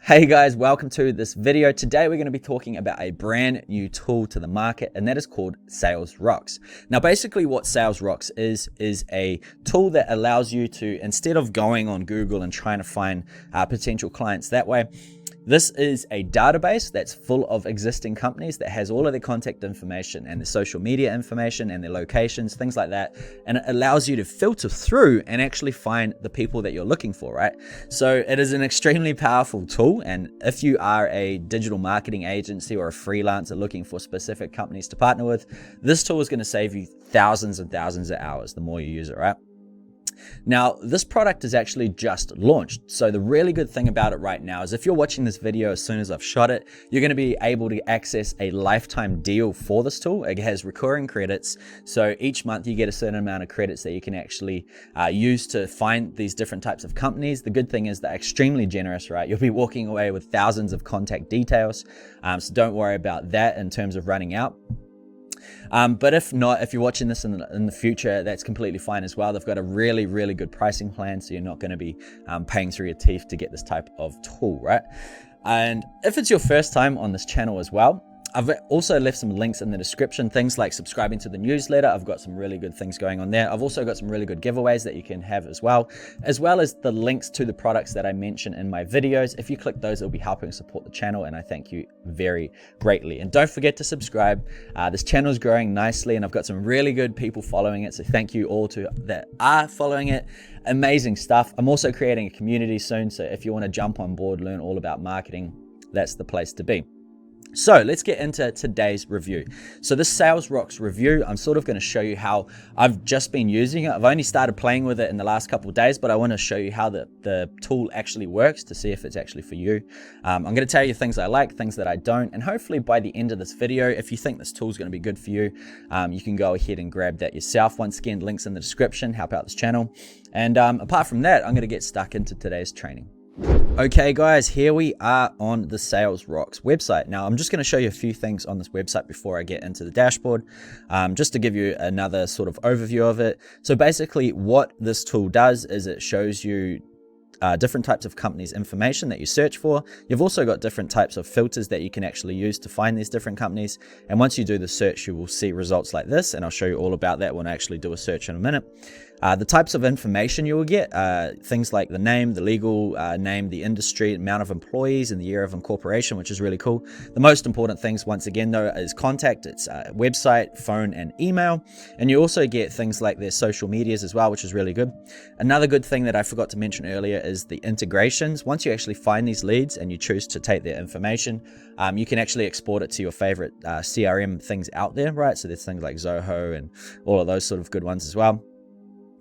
Hey guys, welcome to this video. Today we're going to be talking about a brand new tool to the market, and that is called Sales Rocks. Now basically what Sales Rocks is a tool that allows you to, instead of going on Google and trying to find potential clients that way, this is a database that's full of existing companies that has all of their contact information and their social media information and their locations, things like that. And it allows you to filter through and actually find the people that you're looking for, right? So it is an extremely powerful tool. And if you are a digital marketing agency or a freelancer looking for specific companies to partner with, this tool is going to save you thousands and thousands of hours the more you use it, right? Now, this product is actually just launched. So the really good thing about it right now is if you're watching this video as soon as I've shot it, you're going to be able to access a lifetime deal for this tool. It has recurring credits. So each month you get a certain amount of credits that you can actually use to find these different types of companies. The good thing is they're extremely generous, right? You'll be walking away with thousands of contact details. So don't worry about that in terms of running out. But if not, if you're watching this in the future, that's completely fine as well. They've got a really, really good pricing plan, so you're not going to be paying through your teeth to get this type of tool, right? And if it's your first time on this channel as well, I've also left some links in the description, things like subscribing to the newsletter. I've got some really good things going on there. I've also got some really good giveaways that you can have as well as the links to the products that I mention in my videos. If you click those, it'll be helping support the channel, and I thank you very greatly. And don't forget to subscribe. This channel is growing nicely, and I've got some really good people following it, so thank you all that are following it. Amazing stuff. I'm also creating a community soon, so if you want to jump on board, learn all about marketing, that's the place to be. So let's get into today's review. So this Sales Rocks review, I'm sort of going to show you how I've just been using it. I've only started playing with it in the last couple of days, but I want to show you how the tool actually works to see if it's actually for you. I'm going to tell you things I like, things that I don't, and hopefully by the end of this video, if you think this tool is going to be good for you, you can go ahead and grab that yourself. Once again, links in the description, help out this channel. And apart from that, I'm going to get stuck into today's training. Okay guys, here we are on the Sales Rocks website. Now I'm just going to show you a few things on this website before I get into the dashboard, just to give you another sort of overview of it. So basically what this tool does is it shows you different types of companies' information that you search for. You've also got different types of filters that you can actually use to find these different companies. And once you do the search, you will see results like this. And I'll show you all about that when I actually do a search in a minute. The types of information you will get, things like the name, the legal name, the industry, amount of employees, and the year of incorporation, which is really cool. The most important things, once again, though, is contact. It's website, phone, and email. And you also get things like their social medias as well, which is really good. Another good thing that I forgot to mention earlier is the integrations. Once you actually find these leads and you choose to take their information, you can actually export it to your favorite CRM things out there, right? So there's things like Zoho and all of those sort of good ones as well.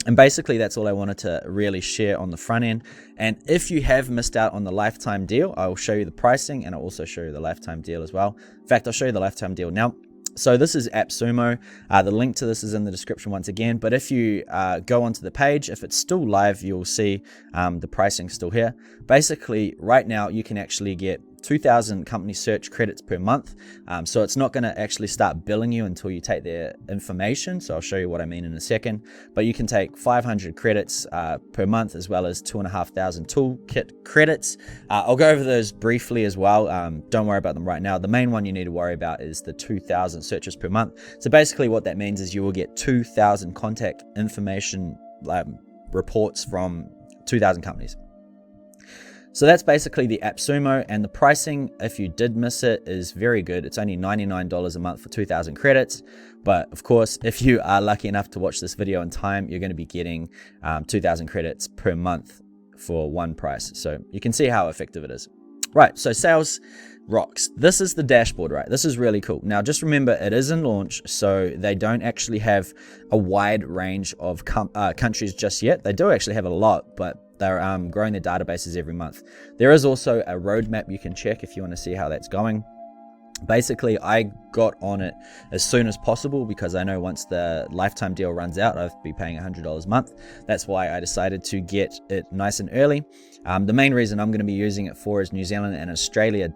And basically, that's all I wanted to really share on the front end. And if you have missed out on the lifetime deal, I will show you the pricing, and I'll also show you the lifetime deal as well. In fact, I'll show you the lifetime deal now. So this is AppSumo. The link to this is in the description once again. But if you go onto the page, if it's still live, you'll see the pricing still here. Basically, right now, you can actually get 2,000 company search credits per month. So it's not going to actually start billing you until you take their information. So I'll show you what I mean in a second. But you can take 500 credits per month, as well as 2,500 Toolkit credits. I'll go over those briefly as well. Don't worry about them right now. The main one you need to worry about is the 2,000 searches per month. So basically what that means is you will get 2,000 contact information reports from 2,000 companies. So that's basically the AppSumo, and the pricing, if you did miss it, is very good. It's only $99 a month for 2,000 credits. But of course, if you are lucky enough to watch this video in time, you're going to be getting 2,000 credits per month for one price. So you can see how effective it is. Right, so Sales Rocks. This is the dashboard, right? This is really cool. Now, just remember, it is in launch, so they don't actually have a wide range of countries just yet. They do actually have a lot, but they're growing their databases every month. There is also a roadmap you can check if you want to see how that's going. Basically, I got on it as soon as possible because I know once the lifetime deal runs out, I'll be paying $100 a month. That's why I decided to get it nice and early. The main reason I'm going to be using it for is New Zealand and Australia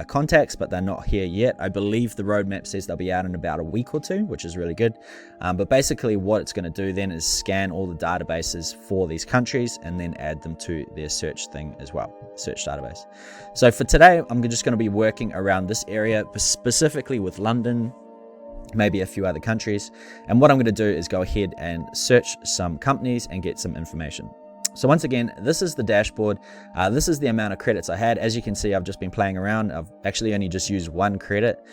contacts, but they're not here yet. I believe the roadmap says they'll be out in about a week or two, which is really good. But basically what it's going to do then is scan all the databases for these countries and then add them to their search thing as well, search database. So for today, I'm just going to be working around this area, specifically with London, maybe a few other countries. And what I'm going to do is go ahead and search some companies and get some information. So once again, this is the dashboard. This is the amount of credits I had. As you can see, I've just been playing around. I've actually only just used 1 credit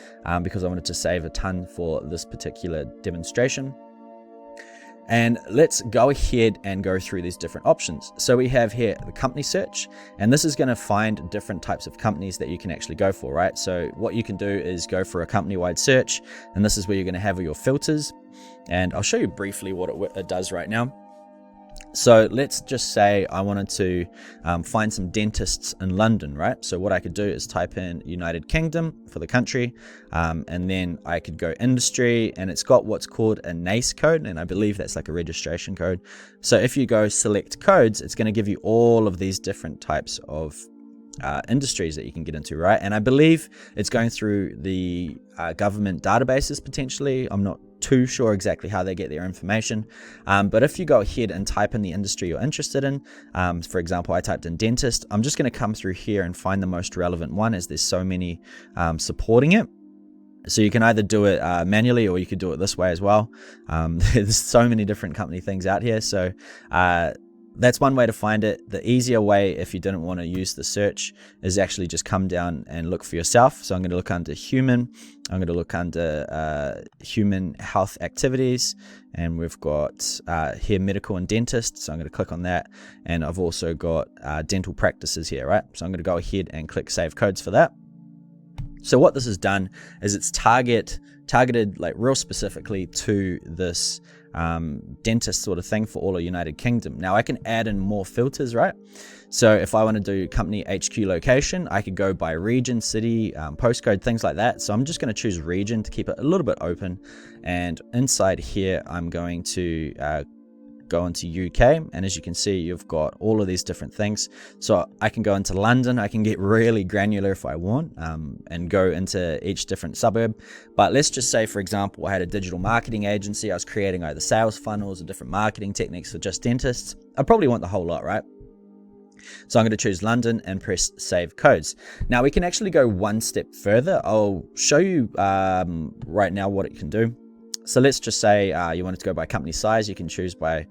because I wanted to save a ton for this particular demonstration. And let's go ahead and go through these different options. So we have here the company search, and this is going to find different types of companies that you can actually go for, right? So what you can do is go for a company-wide search, and this is where you're going to have your filters. And I'll show you briefly what it does right now. So let's just say I wanted to find some dentists in London, right? So what I could do is type in United Kingdom for the country, and then I could go industry, and it's got what's called a NACE code, and I believe that's like a registration code. So if you go select codes, it's going to give you all of these different types of industries that you can get into, right? And I believe it's going through the government databases potentially. I'm not too sure exactly how they get their information, but if you go ahead and type in the industry you're interested in, for example, I typed in dentist, I'm just going to come through here and find the most relevant one, as there's so many supporting it. So you can either do it manually, or you could do it this way as well. There's so many different company things out here, so that's one way to find it. The easier way, if you didn't want to use the search, is actually just come down and look for yourself. So I'm going to look under human. I'm going to look under human health activities, and we've got here medical and dentist. So I'm going to click on that, and I've also got dental practices here, right? So I'm going to go ahead and click save codes for that. So what this has done is it's targeted like real specifically to this dentist sort of thing for all of United Kingdom. Now I can add in more filters, right? So if I want to do company HQ location, I could go by region, city, postcode, things like that. So I'm just going to choose region to keep it a little bit open. And inside here, I'm going to go into UK, and as you can see, you've got all of these different things. So I can go into London, I can get really granular if I want, and go into each different suburb. But let's just say, for example, I had a digital marketing agency. I was creating either sales funnels or different marketing techniques for just dentists. I probably want the whole lot, right? So I'm going to choose London and press save codes. Now we can actually go one step further. I'll show you right now what it can do. So let's just say you wanted to go by company size. You can choose by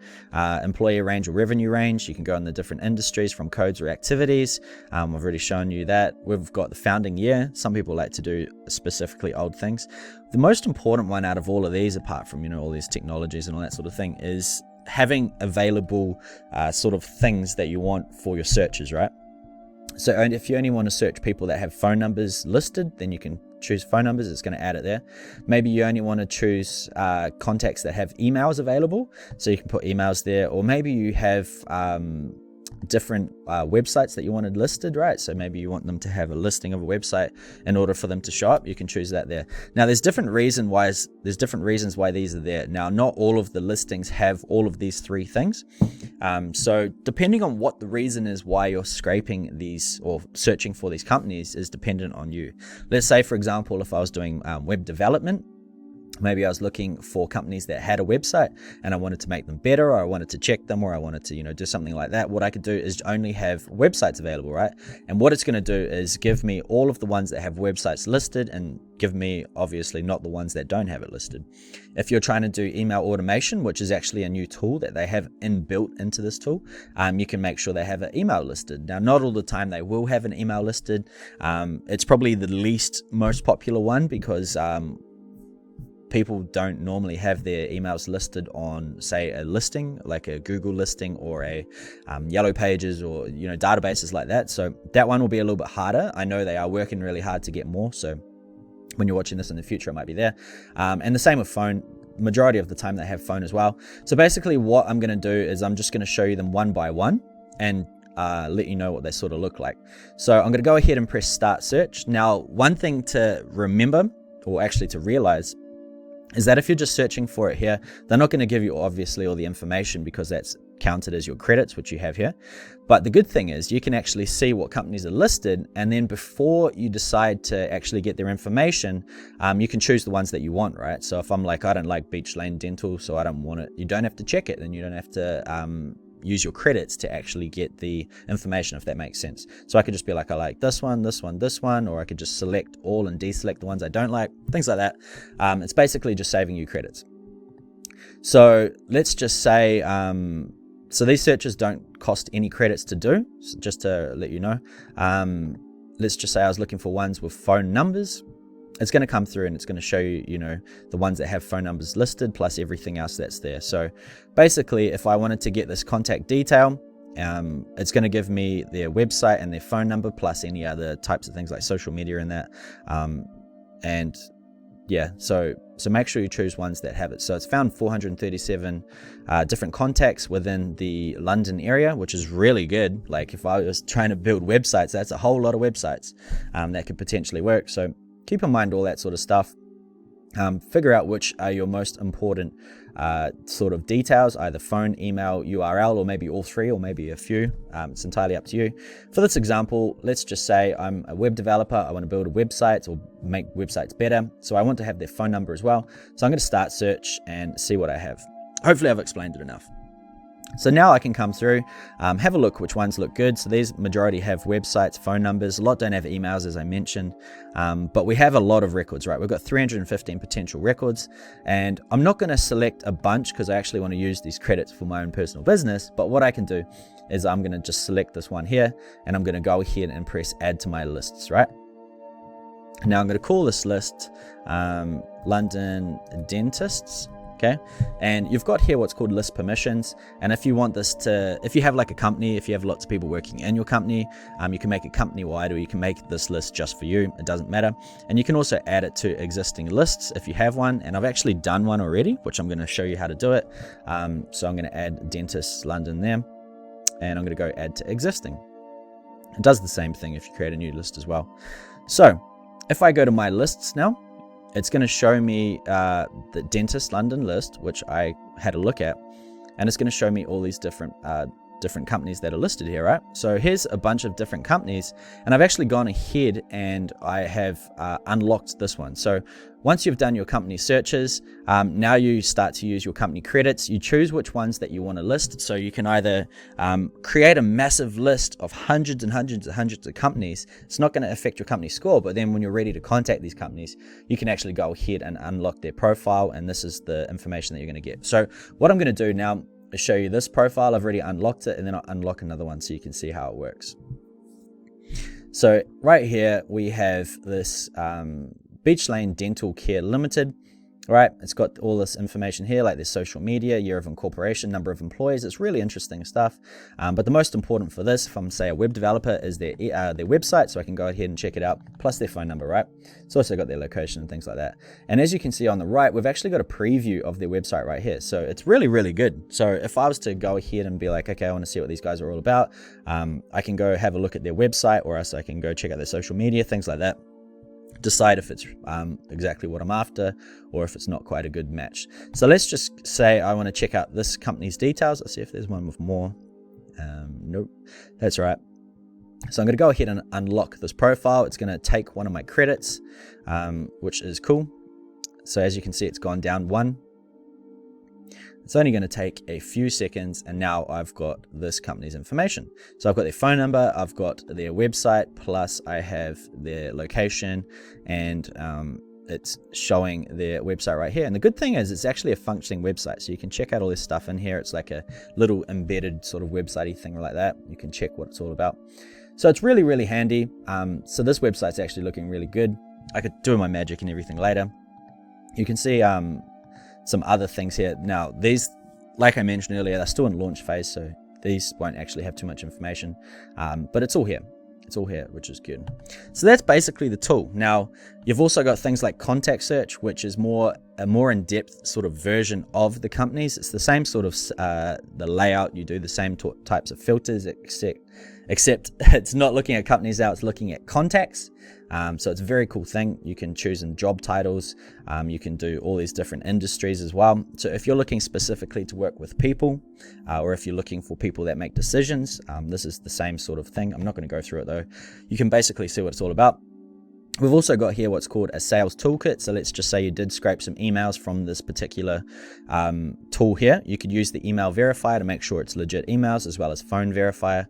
employee range or revenue range. You can go in the different industries from codes or activities. I've already shown you that. We've got the founding year. Some people like to do specifically old things. The most important one out of all of these, apart from, all these technologies and all that sort of thing, is having available sort of things that you want for your searches, right? So if you only want to search people that have phone numbers listed, then you can choose phone numbers. It's going to add it there. Maybe you only want to choose contacts that have emails available, so you can put emails there. Or maybe you have different websites that you wanted listed, right? So maybe you want them to have a listing of a website in order for them to show up. You can choose that there. Now there's different reasons why these are there. Now not all of the listings have all of these 3 things. So depending on what the reason is why you're scraping these or searching for these companies is dependent on you. Let's say, for example, if I was doing web development, maybe I was looking for companies that had a website and I wanted to make them better, or I wanted to check them, or I wanted to, do something like that. What I could do is only have websites available, right? And what it's going to do is give me all of the ones that have websites listed, and give me obviously not the ones that don't have it listed. If you're trying to do email automation, which is actually a new tool that they have inbuilt into this tool, you can make sure they have an email listed. Now, not all the time they will have an email listed. It's probably the most popular one because people don't normally have their emails listed on, say, a listing like a Google listing or a Yellow Pages or databases like that. So that one will be a little bit harder. I know they are working really hard to get more. So when you're watching this in the future, it might be there. And the same with phone. Majority of the time they have phone as well. So basically what I'm going to do is I'm just going to show you them one by one and let you know what they sort of look like. So I'm going to go ahead and press start search. Now, one thing to remember, or actually to realize, is that if you're just searching for it here, they're not going to give you obviously all the information, because that's counted as your credits, which you have here. But the good thing is you can actually see what companies are listed, and then before you decide to actually get their information, you can choose the ones that you want, right? So if I'm like, I don't like Beach Lane Dental, so I don't want it, you don't have to check it, and you don't have to use your credits to actually get the information, if that makes sense. So I could just be like, I like this one, this one, this one, or I could just select all and deselect the ones I don't like, things like that. It's basically just saving you credits. So let's just say, so these searches don't cost any credits to do, so just to let you know. Let's just say I was looking for ones with phone numbers. It's going to come through and it's going to show you, the ones that have phone numbers listed plus everything else that's there. So basically, if I wanted to get this contact detail, it's going to give me their website and their phone number plus any other types of things like social media and that. And yeah, so make sure you choose ones that have it. So it's found 437 different contacts within the London area, which is really good. Like if I was trying to build websites, that's a whole lot of websites that could potentially work. So keep in mind all that sort of stuff. Figure out which are your most important sort of details, either phone, email, URL, or maybe all three, or maybe a few. It's entirely up to you. For this example, let's just say I'm a web developer. I want to build websites or make websites better. So I want to have their phone number as well. So I'm going to start search and see what I have. Hopefully I've explained it enough. So now I can come through, have a look which ones look good. So these majority have websites, phone numbers. A lot don't have emails, as I mentioned, but we have a lot of records, right? We've got 315 potential records, and I'm not going to select a bunch because I actually want to use these credits for my own personal business. But what I can do is I'm going to just select this one here, and I'm going to go ahead and press add to my lists, right? Now I'm going to call this list London Dentists. Okay, and you've got here what's called list permissions. And if you want this to, if you have like a company, if you have lots of people working in your company, you can make it company wide, or you can make this list just for you. It doesn't matter. And you can also add it to existing lists if you have one. And I've actually done one already, which I'm going to show you how to do it. So I'm going to add Dentists London there, and I'm going to go add to existing. It does the same thing if you create a new list as well. So if I go to my lists now, it's going to show me the Dentist London list, which I had a look at, and it's going to show me all these different companies that are listed here, right? So here's a bunch of different companies, and I've actually gone ahead and I have unlocked this one. So once you've done your company searches, now you start to use your company credits. You choose which ones that you want to list. So you can either create a massive list of hundreds and hundreds and hundreds of companies. It's not going to affect your company score, but then when you're ready to contact these companies, you can actually go ahead and unlock their profile, and this is the information that you're going to get. So what I'm going to do now is show you this profile. I've already unlocked it, and then I'll unlock another one so you can see how it works. So right here we have this Beach Lane Dental Care Limited, right? It's got all this information here, like their social media, year of incorporation, number of employees. It's really interesting stuff. But the most important for this, if I'm say a web developer, is their website, so I can go ahead and check it out, plus their phone number, right? It's also got their location and things like that. And as you can see on the right, we've actually got a preview of their website right here. So it's really, really good. So if I was to go ahead and be like, okay, I want to see what these guys are all about, I can go have a look at their website, or else I can go check out their social media, things like that. Decide if it's exactly what I'm after, or if it's not quite a good match. So let's just say I want to check out this company's details. Let's see if there's one with more. Nope, that's right. So I'm going to go ahead and unlock this profile. It's going to take one of my credits, which is cool. So as you can see, it's gone down one. It's only going to take a few seconds, and now I've got this company's information. So I've got their phone number, I've got their website, plus I have their location, and it's showing their website right here. And the good thing is it's actually a functioning website, so you can check out all this stuff in here. It's like a little embedded sort of website-y thing like that. You can check what it's all about. So it's really, really handy. So this website's actually looking really good. I could do my magic and everything later. You can see some other things here. Now these, like I mentioned earlier, they're still in launch phase, so these won't actually have too much information, but it's all here. It's all here, which is good. So that's basically the tool. Now you've also got things like contact search, which is a more in-depth sort of version of the companies. It's the same sort of the layout. You do the same types of filters, except it's not looking at companies now, it's looking at contacts. So it's a very cool thing. You can choose in job titles. You can do all these different industries as well. So if you're looking specifically to work with people, or if you're looking for people that make decisions, this is the same sort of thing. I'm not going to go through it though. You can basically see what it's all about. We've also got here what's called a sales toolkit. So let's just say you did scrape some emails from this particular tool here. You could use the email verifier to make sure it's legit emails, as well as phone verifier.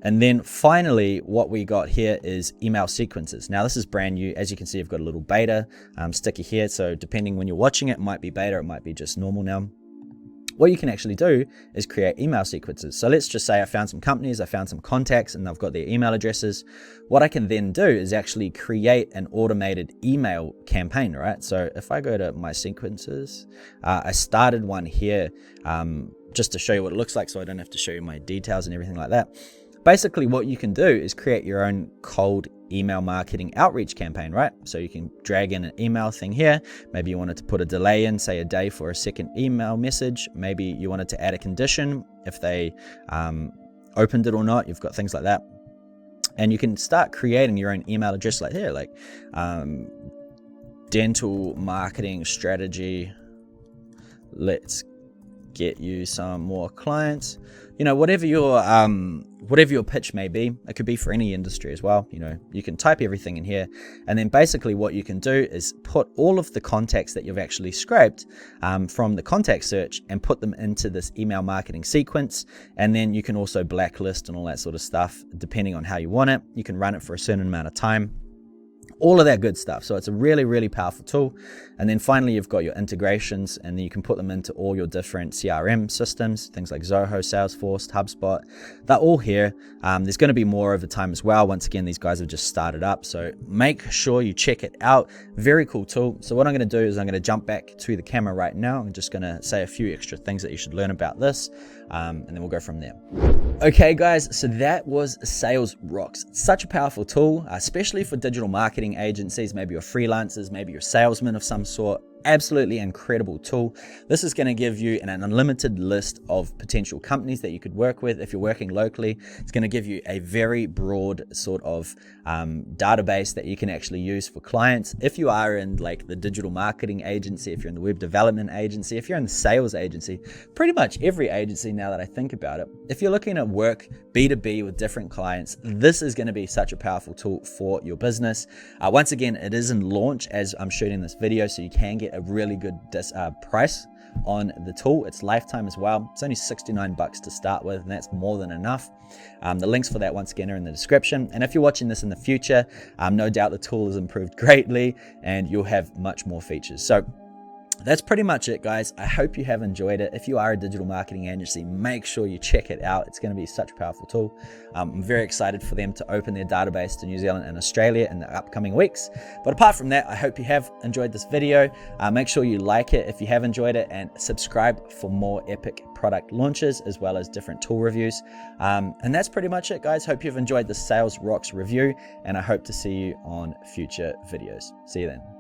And then finally, what we got here is email sequences. Now this is brand new. As you can see, I've got a little beta sticker here. So depending when you're watching it might be beta, it might be just normal now. What you can actually do is create email sequences. So let's just say I found some companies, I found some contacts, and I've got their email addresses. What I can then do is actually create an automated email campaign, right? So if I go to my sequences, I started one here just to show you what it looks like, so I don't have to show you my details and everything like that. Basically, what you can do is create your own cold email marketing outreach campaign, right? So you can drag in an email thing here. Maybe you wanted to put a delay in, say a day for a second email message. Maybe you wanted to add a condition if they opened it or not. You've got things like that. And you can start creating your own email address like here, like dental marketing strategy. Let's get you some more clients. You know, whatever your pitch may be, it could be for any industry as well. You know, you can type everything in here, and then basically what you can do is put all of the contacts that you've actually scraped from the contact search and put them into this email marketing sequence. And then you can also blacklist and all that sort of stuff depending on how you want it. You can run it for a certain amount of time. All of that good stuff. So it's a really, really powerful tool. And then finally, you've got your integrations, and then you can put them into all your different CRM systems, things like Zoho, Salesforce, HubSpot. They're all here. There's going to be more over time as well. Once again, these guys have just started up. So make sure you check it out. Very cool tool. So what I'm going to do is I'm going to jump back to the camera right now. I'm just going to say a few extra things that you should learn about this. And then we'll go from there. Okay, guys, so that was Sales Rocks. Such a powerful tool, especially for digital marketing agencies. Maybe you're freelancers, maybe you're salesmen of some sort. Absolutely incredible tool. This is going to give you an unlimited list of potential companies that you could work with. If you're working locally, it's going to give you a very broad sort of database that you can actually use for clients. If you are in like the digital marketing agency, if you're in the web development agency, if you're in the sales agency, pretty much every agency now that I think about it, if you're looking at work B2B with different clients, this is going to be such a powerful tool for your business. Once again, it is in launch as I'm shooting this video, so you can get a really good price on the tool. It's lifetime as well. It's only $69 to start with, and that's more than enough. The links for that once again are in the description. And if you're watching this in the future, no doubt the tool has improved greatly and you'll have much more features. So that's pretty much it, guys. I hope you have enjoyed it. If you are a digital marketing agency, make sure you check it out. It's going to be such a powerful tool. I'm very excited for them to open their database to New Zealand and Australia in the upcoming weeks. But apart from that, I hope you have enjoyed this video. Make sure you like it if you have enjoyed it, and subscribe for more epic product launches as well as different tool reviews. And that's pretty much it, guys. Hope you've enjoyed the Sales Rocks review, and I hope to see you on future videos. See you then.